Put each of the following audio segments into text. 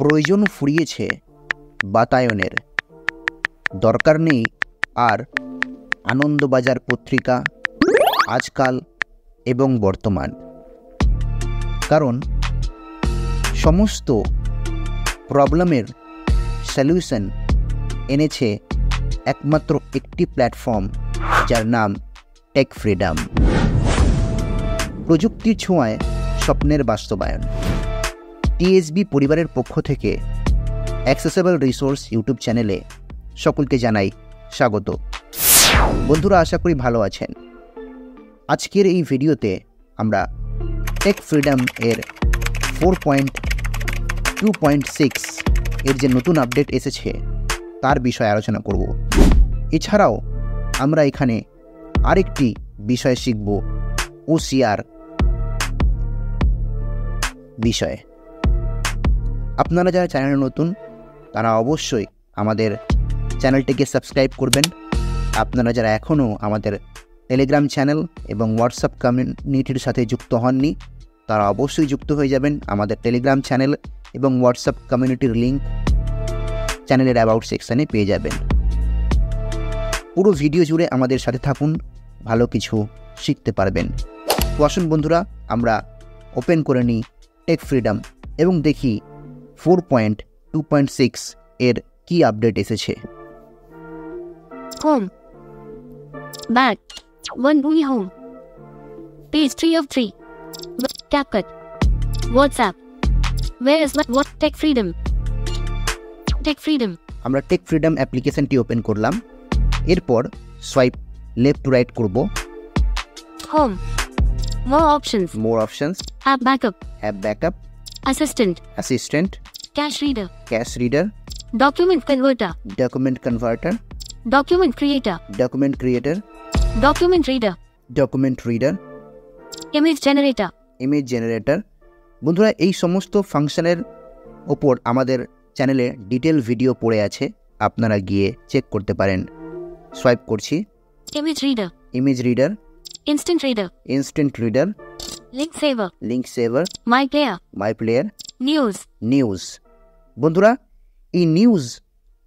প্রয়োজন ফুরিয়েছে বাতায়নের, দরকার নেই আর আনন্দবাজার পত্রিকা আজকাল এবং বর্তমান। কারণ সমস্ত প্রবলেমের সলিউশন এনেছে একমাত্র একটি প্ল্যাটফর্ম, যার নাম টেক ফ্রিডম। প্রযুক্তির ছোঁয়ায় স্বপ্নের বাস্তবায়ন। টিএসবি পরিবারের পক্ষ থেকে অ্যাক্সেসেবল রিসোর্স ইউটিউব চ্যানেলে সকলকে জানাই স্বাগত। বন্ধুরা, আশা করি ভালো আছেন। আজকের এই ভিডিওতে আমরা টেক ফ্রিডম এর 4.2.6 এর যে নতুন আপডেট এসেছে তার বিষয়ে আলোচনা করব। এছাড়াও আমরা এখানে আরেকটি বিষয় শিখব, OCR বিষয়ে। আপনারা যারা চ্যানেলে নতুন তারা অবশ্যই আমাদের চ্যানেলটিকে সাবস্ক্রাইব করবেন। আপনারা যারা এখনও আমাদের টেলিগ্রাম চ্যানেল এবং হোয়াটসঅ্যাপ কমিউনিটির সাথে যুক্ত হননি তারা অবশ্যই যুক্ত হয়ে যাবেন। আমাদের টেলিগ্রাম চ্যানেল এবং হোয়াটসঅ্যাপ কমিউনিটির লিঙ্ক চ্যানেলের অ্যাবাউট সেকশানে পেয়ে যাবেন। পুরো ভিডিও জুড়ে আমাদের সাথে থাকুন, ভালো কিছু শিখতে পারবেন। তো আসুন বন্ধুরা, আমরা ওপেন করে নিই টেক ফ্রিডম এবং দেখি 4.2.6 এর কি আপডেট এসেছে। Home. Back. One movie home. Page 3 of 3. CapCut. WhatsApp. Where is what Tech Freedom? Tech Freedom. আমরা টেক ফ্রিডম অ্যাপ্লিকেশনটি ওপেন করলাম। এরপর সোয়াইপ লেফট টু রাইট করব। Home. More options. More options, App backup. App backup, Assistant. Assistant, Cache reader. Cache reader, Document converter. Document converter, Document creator. Document creator, Document reader. Document reader, Image generator. Image generator. বন্ধুরা, এই সমস্ত ফাংশনের ওপর আমাদের চ্যানেলে detail video পড়ে আছে, আপনারা গিয়ে চেক করতে পারেন। সোয়াইপ করছি। Image reader. Image reader, Instant reader. Instant reader, Link saver. Link saver, My player. My player, News. News. বন্ধুরা, এই নিউজ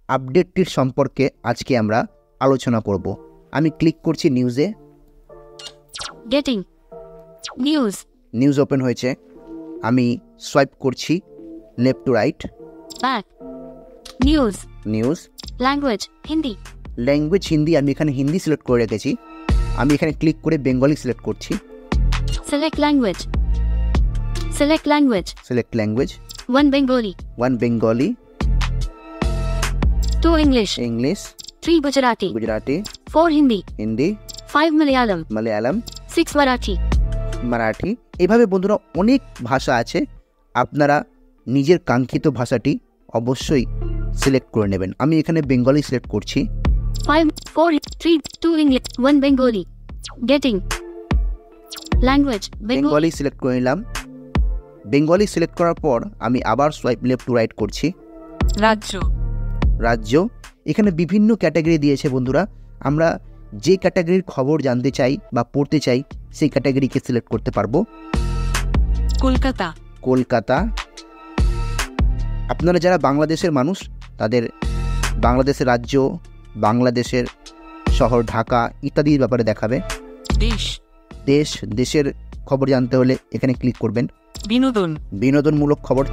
আপডেটটির সম্পর্কে আজকে আমরা আলোচনা করব। আমি ক্লিক করছি নিউজে। Getting. News. নিউজ ওপেন হয়েছে। আমি সোয়াইপ করছি left to right. Back. News. News. Language. Hindi. Language Hindi, আমি এখানে হিন্দি সিলেক্ট করে রেখেছি। আমি এখানে ক্লিক করে বেঙ্গলি সিলেক্ট করছি। Select language. Select language. Select language. 1 Bengali. 1 Bengali, 2 English. English, 3 Gujarati. Gujarati, 4 Hindi. Hindi, 5 Malayalam. Malayalam, 6 Marathi. Marathi. এভাবে বন্ধুরা অনেক ভাষা আছে। আপনারা নিজের কাঙ্ক্ষিত ভাষাটি অবশ্যই সিলেক্ট করে নেবেন। আমি এখানে বেঙ্গলি সিলেক্ট করছি। 5 4 3 2 English 1 Bengali. Getting. Language. Bengali. Bengali select করে নিলাম। বেঙ্গলি সিলেক্ট করার পর আমি আবার সোয়াইপ লেফট টু রাইট করছি। রাজ্য. রাজ্য। এখানে বিভিন্ন ক্যাটাগরি দিয়েছে বন্ধুরা। আমরা যে ক্যাটাগরির খবর জানতে চাই বা পড়তে চাই সেই ক্যাটাগরিকে সিলেক্ট করতে পারবো। কলকাতা. কলকাতা। আপনারা যারা বাংলাদেশের মানুষ তাদের বাংলাদেশের রাজ্য, বাংলাদেশের শহর ঢাকা ইত্যাদির ব্যাপারে দেখাবে। দেশ. দেশ, দেশের খবর জানতে হলে এখানে ক্লিক করবেন। বিনোদন. বিনোদনমূলক খবর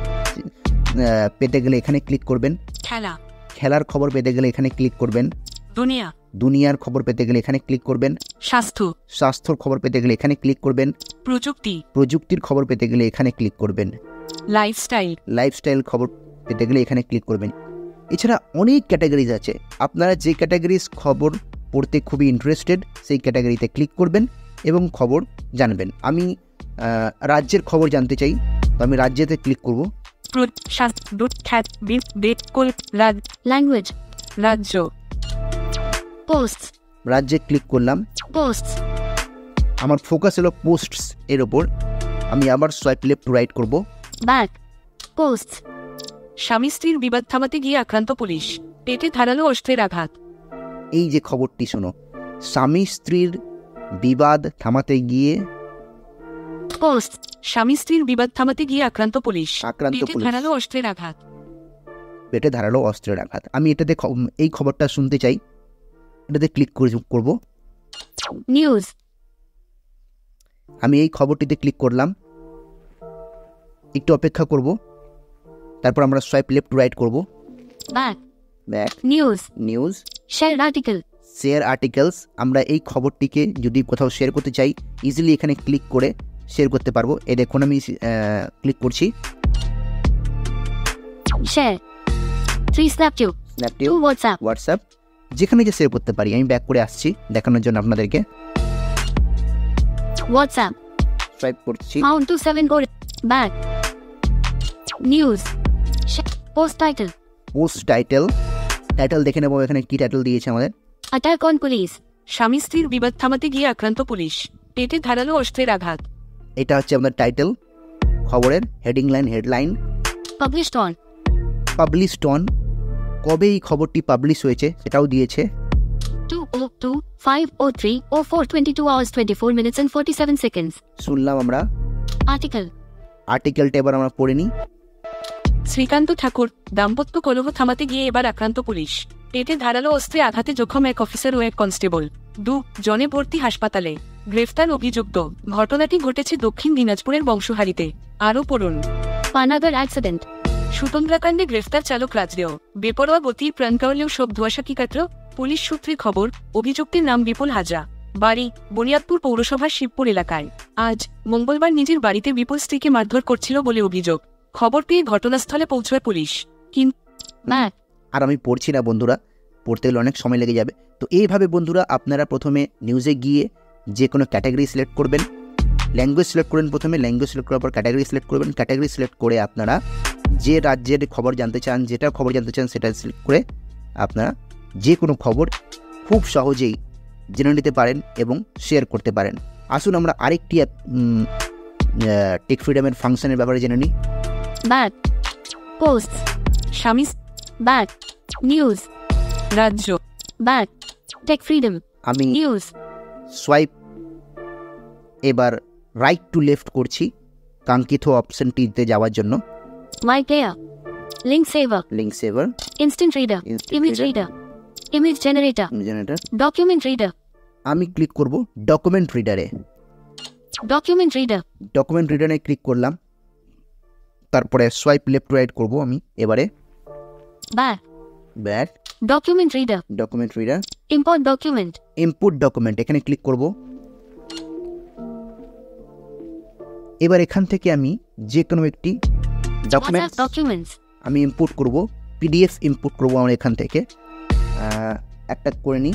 পেতে গেলে এখানে ক্লিক করবেন। খেলা. খেলার খবর পেতে গেলে এখানে ক্লিক করবেন। দুনিয়া. দুনিয়ার খবর পেতে গেলে এখানে ক্লিক করবেন। স্বাস্থ্য. স্বাস্থ্যর খবর পেতে গেলে এখানে ক্লিক করবেন। প্রযুক্তি. প্রযুক্তির খবর পেতে গেলে এখানে ক্লিক করবেন। লাইফস্টাইল. লাইফস্টাইল খবর পেতে গেলে এখানে ক্লিক করবেন। এছাড়া অনেক ক্যাটাগরিজ আছে। আপনারা যে ক্যাটাগরিজ খবর পড়তে খুবই ইন্টারেস্টেড সেই ক্যাটাগরিতে ক্লিক করবেন এবং খবর জানবেন। আমি রাজ্যের খবর জানতে চাই, তো আমি রাজ্যেতে ক্লিক করব। ল্যাঙ্গুয়েজ. রাজ্য. পোস্ট. রাজ্যে ক্লিক করলাম। পোস্ট. আমার ফোকাস হলো পোস্টস এর ওপর। আমি আবার সোয়াইপ লেফট টু রাইট করব। ব্যাক. পোস্ট. স্বামী স্ত্রীর বিবাদ থামাতে গিয়ে আক্রান্ত পুলিশ, পেটে ধারালো অস্ত্রের আঘাত। এই যে খবরটি শোনো, স্বামী স্ত্রীর বিবাদ থামাতে গিয়ে পোস্ট. স্বামী স্ত্রীর বিবাদ থামাতে গিয়ে আক্রান্ত পুলিশ, আক্রান্ত পেটে পুলিশ। ধারালো অস্ত্রের আঘাত। পেটে ধারালো অস্ত্রের আঘাত। আমি এটাতে এই খবরটা শুনতে চাই, এটাতে ক্লিক করব। News. আমি এই খবরটিতে ক্লিক করলাম, একটু অপেক্ষা করব, তারপর আমরা সোয়াইপ লেফট টু রাইট করব। Back. Back, News. News, Shared article. Share articles. আমরা এই খবরটিকে যদি কোথাও শেয়ার করতে চাই ইজিলি এখানে ক্লিক করে শেয়ার করতে পারবো। এই দেখুন আমি ক্লিক করছি, Share. 3 Snapchat. Snapdeal, 2 WhatsApp. WhatsApp, যেখানে যে শেয়ার করতে পারি। আমি ব্যাক করে আসছি দেখানোর জন্য আপনাদেরকে। WhatsApp. সোয়াইপ করছি, Found 27 go. Back. News. Post title. Post title, title দেখে নেবো এখানে কি টাইটেল দিয়েছে আমাদের। Attack on police. স্বামী স্ত্রীর বিবাদ থামাতে গিয়ে আক্রান্ত পুলিশ, পেটে ধারালো অস্ত্রের আঘাত। এটা হচ্ছে আমাদের টাইটেল খবরের, heading line, headline. Published on published on, কবে এই খবরটি পাবলিশ হয়েছে সেটাও দিয়েছে। 2/02/5/03/04 22 hours 24 minutes and 47 seconds. শুনলাম আমরা, Article. আর্টিকেলটা এবার আমরা পড়ে নিই। শ্রীকান্ত ঠাকুর, দাম্পত্য কলহ থামাতে গিয়ে এবার আক্রান্ত পুলিশ, পেটে ধারালো অস্ত্রে আঘাতে জখম এক অফিসার ও এক কনস্টেবল, 2 জনে ভর্তি হাসপাতালে, গ্রেফতার অভিযুক্ত। ঘটনাটি ঘটেছে দক্ষিণ দিনাজপুরের বংশহারিতে। আরও পড়ুন। Panagar accident. সুতন্দ্রাকাণ্ডে গ্রেফতার চালক রাজদেও, বেপরোয়া গতির প্রাণকাওয়ালেও সব ধোঁয়াশা কি কাটল। পুলিশ সূত্রে খবর, অভিযুক্তের নাম বিপুল হাজরা, বাড়ি বুনিয়াদপুর পৌরসভার শিবপুর এলাকায়। আজ মঙ্গলবার নিজের বাড়িতে বিপুল স্ত্রীকে মারধর করছিল বলে অভিযোগ। খবর পেয়ে ঘটনাস্থলে পৌঁছয় পুলিশ। কিন্তু Back. আর আমি পড়ছি না বন্ধুরা, পড়তে গেলে অনেক সময় লেগে যাবে। তো এইভাবে বন্ধুরা আপনারা প্রথমে নিউজে গিয়ে যে কোনো ক্যাটাগরি সিলেক্ট করবেন, ল্যাঙ্গুয়েজ সিলেক্ট করবেন, প্রথমে ল্যাঙ্গুয়েজ সিলেক্ট করার পর ক্যাটাগরি সিলেক্ট করবেন। ক্যাটাগরি সিলেক্ট করে আপনারা যে রাজ্যের খবর জানতে চান, যেটা খবর জানতে চান সেটা সিলেক্ট করে আপনারা যে কোনো খবর খুব সহজেই জেনে নিতে পারেন এবং শেয়ার করতে পারেন। আসুন আমরা আরেকটি টেক ফ্রিডমের ফাংশনের ব্যাপারে জেনে নিই। Back. Posts. স্বামী Back. News. রাজ্য Back. Tech freedom. আমি News. সোয়াইপ এবার রাইট টু লেফট করছি কাঙ্ক্ষিত অপশনটিতে যাওয়ার জন্য। My player. Link saver. Link saver, Instant reader. Instant Image reader. reader. Image generator. Generator. Document reader. আমি ক্লিক করব ডকুমেন্ট রিডারে। Document reader. ডকুমেন্ট রিডারে ক্লিক করলাম, তারপরে সোয়াইপ লেফট রাইট করব আমি এবারে। Back. Back, Document reader. Document reader, Import document. Input document, এখানে ক্লিক করব। এবার এখান থেকে আমি যে কোনো একটি ডকুমেন্ট WhatsApp documents. আমি ইনপুট করব, পিডিএফ ইনপুট করব আমরা এখান থেকে। একটা করে নিই।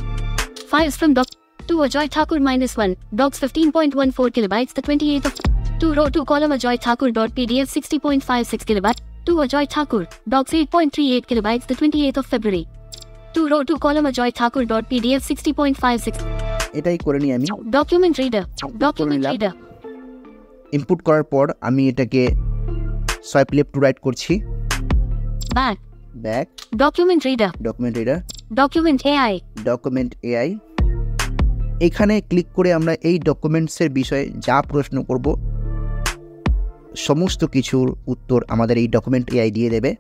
Files from doc to Ajoy Thakur -1. Docs 15.14 kilobytes. The 28th of 2 row 2 column Ajoy Thakur .pdf 60.56 kilobytes. 2 Ajoy Thakur. Docs 8.38 kilobytes. The 28th of February. 2 row 2 column Ajoy Thakur .pdf 60.56. এটাই করে নিই আমি। Document reader. Document নিলাম। reader. Input করার পর আমি এটাকে swipe left to right করছি। Back. Back, Document reader. Document reader, Document AI. Document AI. এখানে ক্লিক করে আমরা এই ডকুমেন্টসের বিষয়ে যা প্রশ্ন করব সমস্ত কিছুর উত্তর আমাদের এই ডকুমেন্ট এআই দিয়ে দেবে।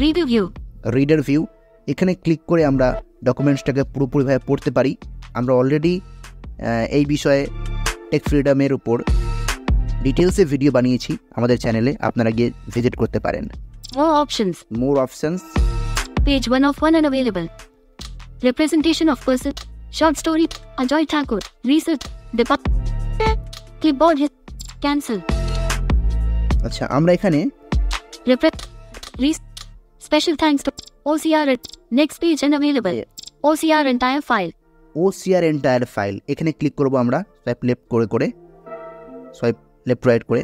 Reader view. রিডার ভিউ, এখানে ক্লিক করে আমরা ডকুমেন্টসটাকে পুরোপুরিভাবে পড়তে পারি। আমরা অলরেডি এই বিষয়ে টেক ফ্রিডমের উপর ডিটেলসে ভিডিও বানিয়েছি আমাদের চ্যানেলে, আপনারা গিয়ে ভিজিট করতে পারেন। More options. More options, Page 1 of 1 unavailable. Representation of person. Short story. Ajoy Thakur. Research. Clipboard hit. Cancel. আচ্ছা আমরা এখানে Special thanks to OCR. Next page unavailable. OCR entire file. OCR entire file, এখানে click করব আমরা swipe left করে swipe left right করে।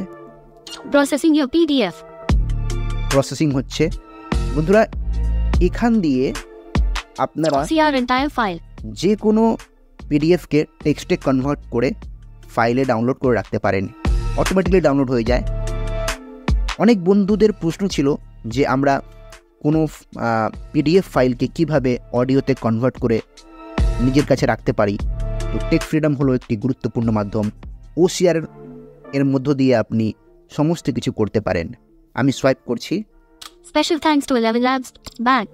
Processing your PDF. Processing হচ্ছে বন্ধুরা। এখান দিয়ে আপনারা OCR entire file. যে কোনো পিডিএফকে টেক্সটে কনভার্ট করে ফাইলে ডাউনলোড করে রাখতে পারেন, অটোমেটিক্যালি ডাউনলোড হয়ে যায়। অনেক বন্ধুদের প্রশ্ন ছিল যে আমরা কোনো পিডিএফ ফাইলকে কিভাবে অডিওতে কনভার্ট করে নিজের কাছে রাখতে পারি। তো টেক ফ্রিডম হলো একটি গুরুত্বপূর্ণ মাধ্যম। OCR এর মধ্য দিয়ে আপনি সমস্ত কিছু করতে পারেন। আমি সোয়াইপ করছি, Special thanks to 11 Labs. Back.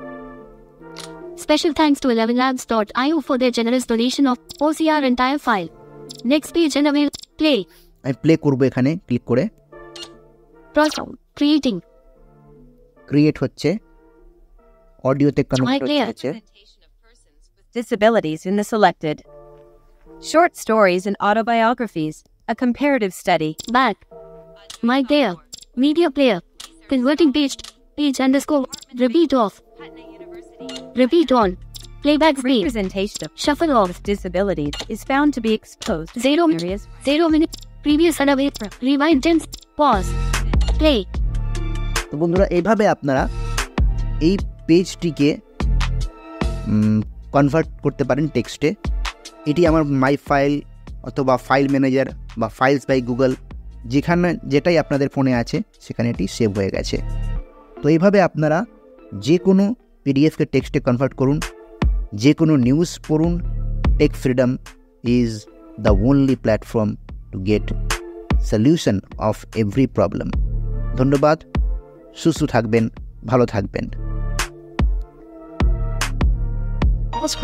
Special thanks to 11labs.io for their generous donation of OCR entire file. Next page and avail. Play. আমি প্লে করব এখানে ক্লিক করে। Process. Creating. ক্রিয়েট হচ্ছে, অডিওতে কনভার্ট Clear. হচ্ছে। Disabilities in the selected. Short stories and autobiographies, a comparative study. Back. My player. Media player. Converting page. Page underscore. Repeat off. Repeat on. Playback speed. Representation of Shuffle off. disabilities is found to be exposed to 0 areas. 0 minute. Previous unaware. Rewind tense. Pause. Play. তো বন্ধুরা, এইভাবে আপনারা এই পেজটিকে convert করতে পারেন টেক্সটে। এটি আমার মাই ফাইল অথবা ফাইল ম্যানেজার বা ফাইলস বাই গুগল, যেখানে যেটাই আপনাদের ফোনে আছে সেখানে এটি সেভ হয়ে গেছে। তো এইভাবে আপনারা যে কোনো পিডিএফকে টেক্সটে কনভার্ট করুন, যে কোনো নিউজ পড়ুন। Tech Freedom is the only platform to get solution of every problem. ধন্যবাদ, সুস্থ থাকবেন, ভালো থাকবেন। Pause.